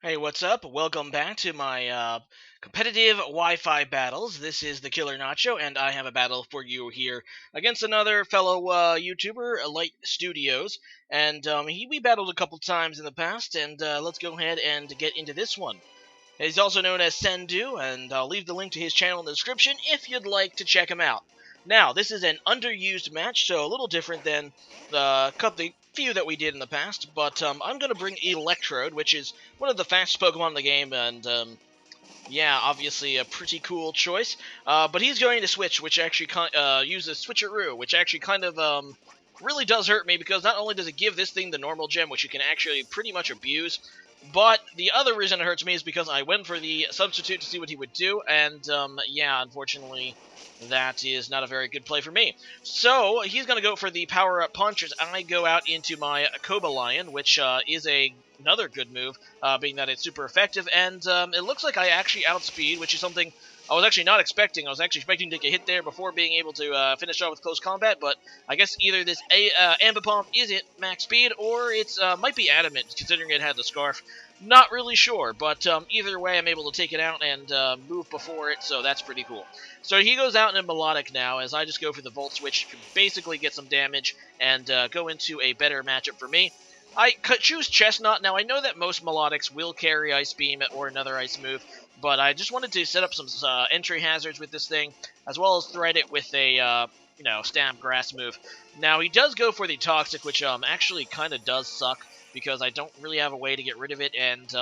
Hey, what's up? Welcome back to my competitive Wi-Fi battles. This is TheKillerNacho, and I have a battle for you here against another fellow YouTuber, litestudios. And we battled a couple times in the past, and let's go ahead and get into this one. He's also known as Cendoo, and I'll leave the link to his channel in the description if you'd like to check him out. Now, this is an underused match, so a little different than the few that we did in the past, but I'm going to bring Electrode, which is one of the fastest Pokemon in the game, and yeah, obviously a pretty cool choice. But he's going to switch, which actually uses Switcheroo, which actually kind of really does hurt me, because not only does it give this thing the normal gem, which you can actually pretty much abuse, but the other reason it hurts me is because I went for the substitute to see what he would do, and yeah, unfortunately, that is not a very good play for me. So he's going to go for the power-up punch as I go out into my Cobalion, which is another good move, being that it's super effective, and it looks like I actually outspeed, which is something I was actually not expecting. I was actually expecting to get hit there before being able to finish off with close combat, but I guess either this Ambipom isn't max speed, or it's might be adamant, considering it had the Scarf. Not really sure, but either way, I'm able to take it out and move before it, so that's pretty cool. So he goes out in a Melodic now, as I just go for the Volt Switch to basically get some damage and go into a better matchup for me. I choose Chestnut. Now, I know that most Melodics will carry Ice Beam or another Ice move, but I just wanted to set up some entry hazards with this thing, as well as thread it with a, Stamp Grass move. Now, he does go for the Toxic, which actually kind of does suck, because I don't really have a way to get rid of it, and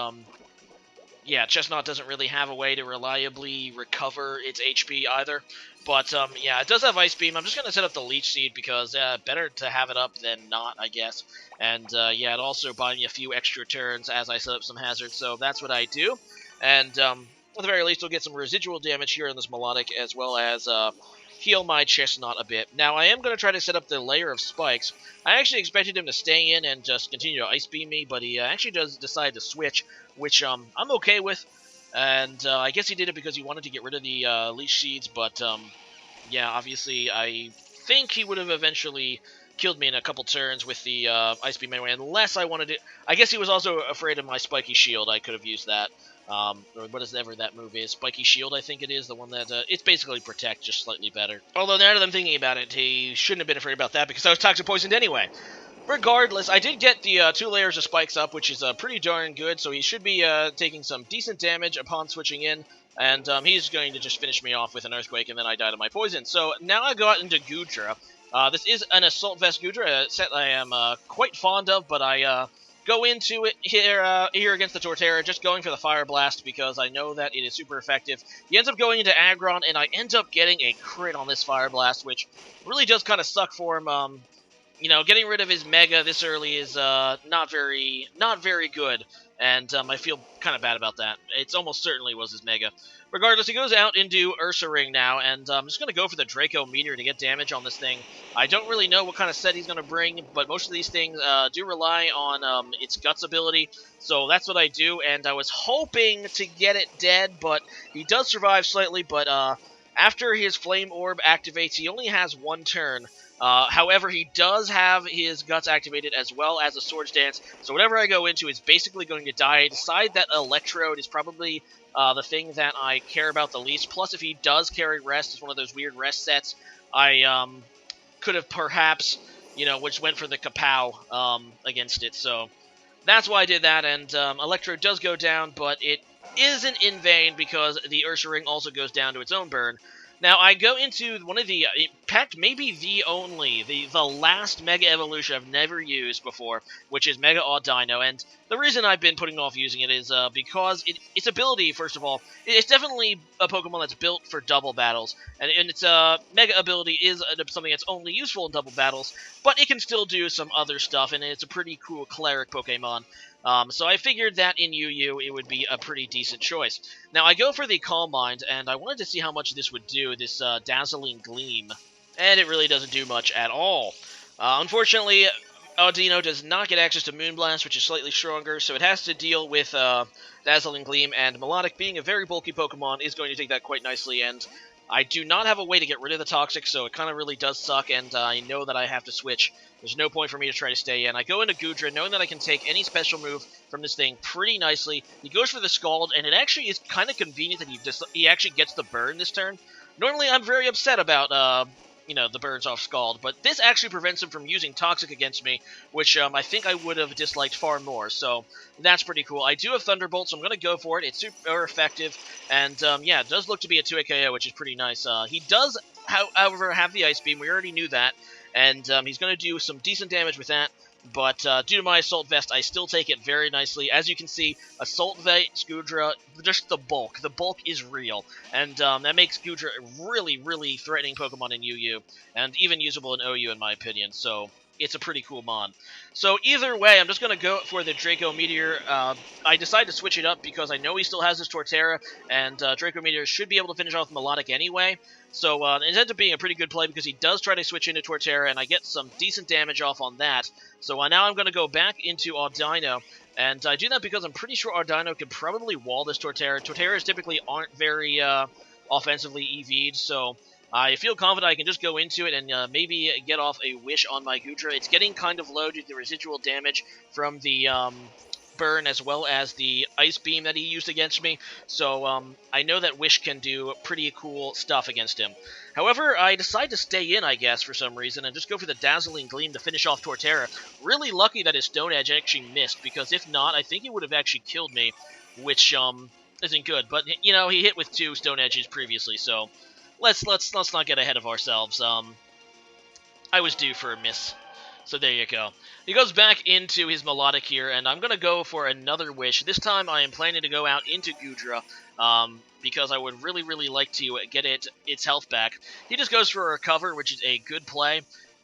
yeah, Chestnut doesn't really have a way to reliably recover its HP either. But, yeah, it does have Ice Beam. I'm just going to set up the Leech Seed because better to have it up than not, I guess. And, yeah, it also buys me a few extra turns as I set up some hazards, so that's what I do. And, at the very least, we'll get some residual damage here in this Melodic, as well as heal my Chestnut a bit. Now, I am going to try to set up the layer of spikes. I actually expected him to stay in and just continue to Ice Beam me, but he actually does decide to switch, which I'm okay with. And I guess he did it because he wanted to get rid of the Leech Seeds, but yeah, obviously I think he would have eventually killed me in a couple turns with the Ice Beam anyway, unless I wanted it. I guess he was also afraid of my Spiky Shield. I could have used that. Or whatever that move is. Spiky Shield, I think it is, the one that, it's basically Protect, just slightly better. Although, now that I'm thinking about it, he shouldn't have been afraid about that, because I was Toxic Poisoned anyway. Regardless, I did get the 2 layers of spikes up, which is pretty darn good, so he should be taking some decent damage upon switching in, and he's going to just finish me off with an Earthquake, and then I die to my poison. So now I go out into Goodra. This is an Assault Vest Goodra, a set I am quite fond of, but I go into it here against the Torterra, just going for the Fire Blast because I know that it is super effective. He ends up going into Aggron, and I end up getting a crit on this Fire Blast, which really does kind of suck for him. Getting rid of his Mega this early is not very good, and I feel kind of bad about that. It almost certainly was his Mega. Regardless, he goes out into Ursaring now, and I'm just going to go for the Draco Meteor to get damage on this thing. I don't really know what kind of set he's going to bring, but most of these things do rely on its Guts ability, so that's what I do, and I was hoping to get it dead, but he does survive slightly, but after his Flame Orb activates, he only has 1 turn. However, he does have his Guts activated as well as a Swords Dance, so whatever I go into is basically going to die. I decide that Electrode is probably the thing that I care about the least. Plus, if he does carry Rest, it's one of those weird Rest sets, I could have perhaps, which went for the Kapow against it. So that's why I did that, and Electrode does go down, but it isn't in vain because the Ursaring also goes down to its own burn. Now, I go into one of the, in fact, maybe the last Mega Evolution I've never used before, which is Mega Audino, and the reason I've been putting off using it is because its ability, first of all, it's definitely a Pokemon that's built for double battles, and its Mega ability is something that's only useful in double battles, but it can still do some other stuff, and it's a pretty cool Cleric Pokemon. So I figured that in UU it would be a pretty decent choice. Now I go for the Calm Mind, and I wanted to see how much this would do, this Dazzling Gleam. And it really doesn't do much at all. Unfortunately, Audino does not get access to Moonblast, which is slightly stronger, so it has to deal with Dazzling Gleam, and Melodic, being a very bulky Pokemon, is going to take that quite nicely, and I do not have a way to get rid of the Toxic, so it kind of really does suck, and I know that I have to switch. There's no point for me to try to stay in. I go into Gudra, knowing that I can take any special move from this thing pretty nicely. He goes for the Scald, and it actually is kind of convenient that he actually gets the burn this turn. Normally, I'm very upset about the burns off Scald, but this actually prevents him from using Toxic against me, which I think I would have disliked far more, so that's pretty cool. I do have Thunderbolt, so I'm going to go for it. It's super effective, and yeah, it does look to be a 2-hit KO, which is pretty nice. He does, however, have the Ice Beam. We already knew that, and he's going to do some decent damage with that. But due to my Assault Vest, I still take it very nicely. As you can see, Assault Vest, Gudra, just the bulk. The bulk is real. And that makes Gudra a really, really threatening Pokemon in UU. And even usable in OU, in my opinion. So it's a pretty cool mon. So either way, I'm just going to go for the Draco Meteor. I decided to switch it up because I know he still has his Torterra. And Draco Meteor should be able to finish off Melodic anyway. So it ends up being a pretty good play because he does try to switch into Torterra. And I get some decent damage off on that. So now I'm going to go back into Audino, and I do that because I'm pretty sure Audino can probably wall this Torterra. Torterras typically aren't very offensively EV'd, so I feel confident I can just go into it and maybe get off a Wish on my Gudra. It's getting kind of low due to the residual damage from the burn as well as the Ice Beam that he used against me, so I know that Wish can do pretty cool stuff against him. However, I decide to stay in, I guess, for some reason, and just go for the Dazzling Gleam to finish off Torterra. Really lucky that his Stone Edge actually missed, because if not, I think he would have actually killed me, which isn't good. But he hit with 2 Stone Edges previously, so let's not get ahead of ourselves. I was due for a miss. So there you go. He goes back into his Melodic here, and I'm going to go for another Wish. This time I am planning to go out into Gudra, because I would really, really like to get its health back. He just goes for a Recover, which is a good play.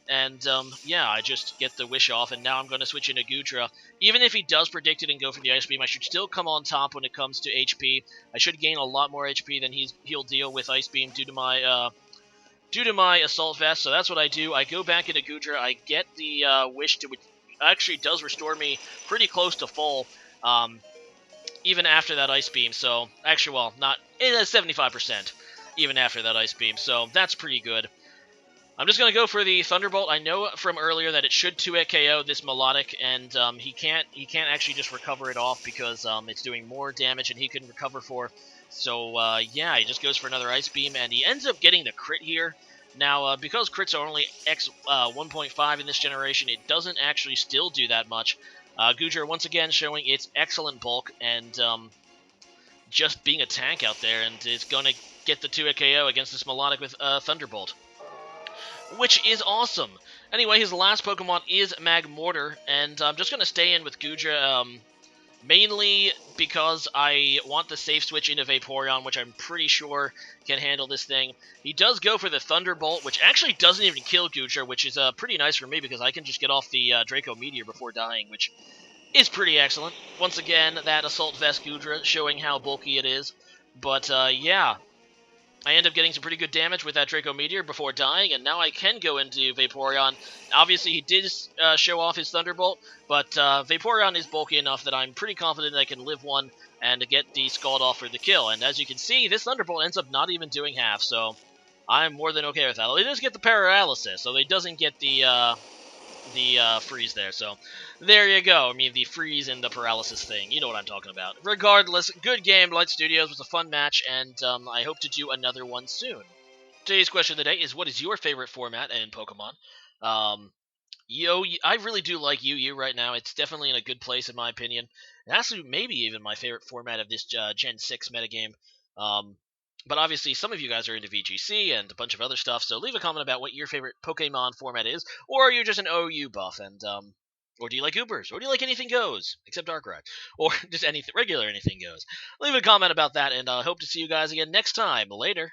And, yeah, I just get the Wish off, and now I'm going to switch into Gudra. Even if he does predict it and go for the Ice Beam, I should still come on top when it comes to HP. I should gain a lot more HP than he'll deal with Ice Beam due to my Assault Vest, so that's what I do. I go back into Gudra, I get the Wish to, which actually does restore me pretty close to full, even after that Ice Beam, so, actually, well, not, it is 75%, even after that Ice Beam, so that's pretty good. I'm just going to go for the Thunderbolt. I know from earlier that it should 2-hit KO this Melodic, and he can't actually just recover it off because it's doing more damage than he can recover for. So, yeah, he just goes for another Ice Beam, and he ends up getting the crit here. Now, because crits are only X 1.5 in this generation, it doesn't actually still do that much. Gudra, once again, showing its excellent bulk, and just being a tank out there, and is going to get the 2-hit KO against this Melodic with Thunderbolt, which is awesome. Anyway, his last Pokemon is Magmortar, and I'm just going to stay in with Gudra, mainly because I want the safe switch into Vaporeon, which I'm pretty sure can handle this thing. He does go for the Thunderbolt, which actually doesn't even kill Gudra, which is pretty nice for me because I can just get off the Draco Meteor before dying, which is pretty excellent. Once again, that Assault Vest Gudra showing how bulky it is. But, yeah, I end up getting some pretty good damage with that Draco Meteor before dying, and now I can go into Vaporeon. Obviously, he did show off his Thunderbolt, but Vaporeon is bulky enough that I'm pretty confident I can live one and get the Scald off for the kill. And as you can see, this Thunderbolt ends up not even doing half, so I'm more than okay with that. It does get the Paralysis, so it doesn't get the freeze there, so there you go. I mean, the freeze and the paralysis thing, you know what I'm talking about. Regardless, good game. Light Studios was a fun match, and I hope to do another one soon. Today's question of the day is, what is your favorite format in Pokemon? I really do like UU right now. It's definitely in a good place, in my opinion. And actually, maybe even my favorite format of this Gen 6 metagame. But obviously, some of you guys are into VGC and a bunch of other stuff, so leave a comment about what your favorite Pokemon format is, or are you just an OU buff, and, or do you like Ubers, or do you like Anything Goes, except Darkrai, or just anything, regular Anything Goes. Leave a comment about that, and I hope to see you guys again next time. Later.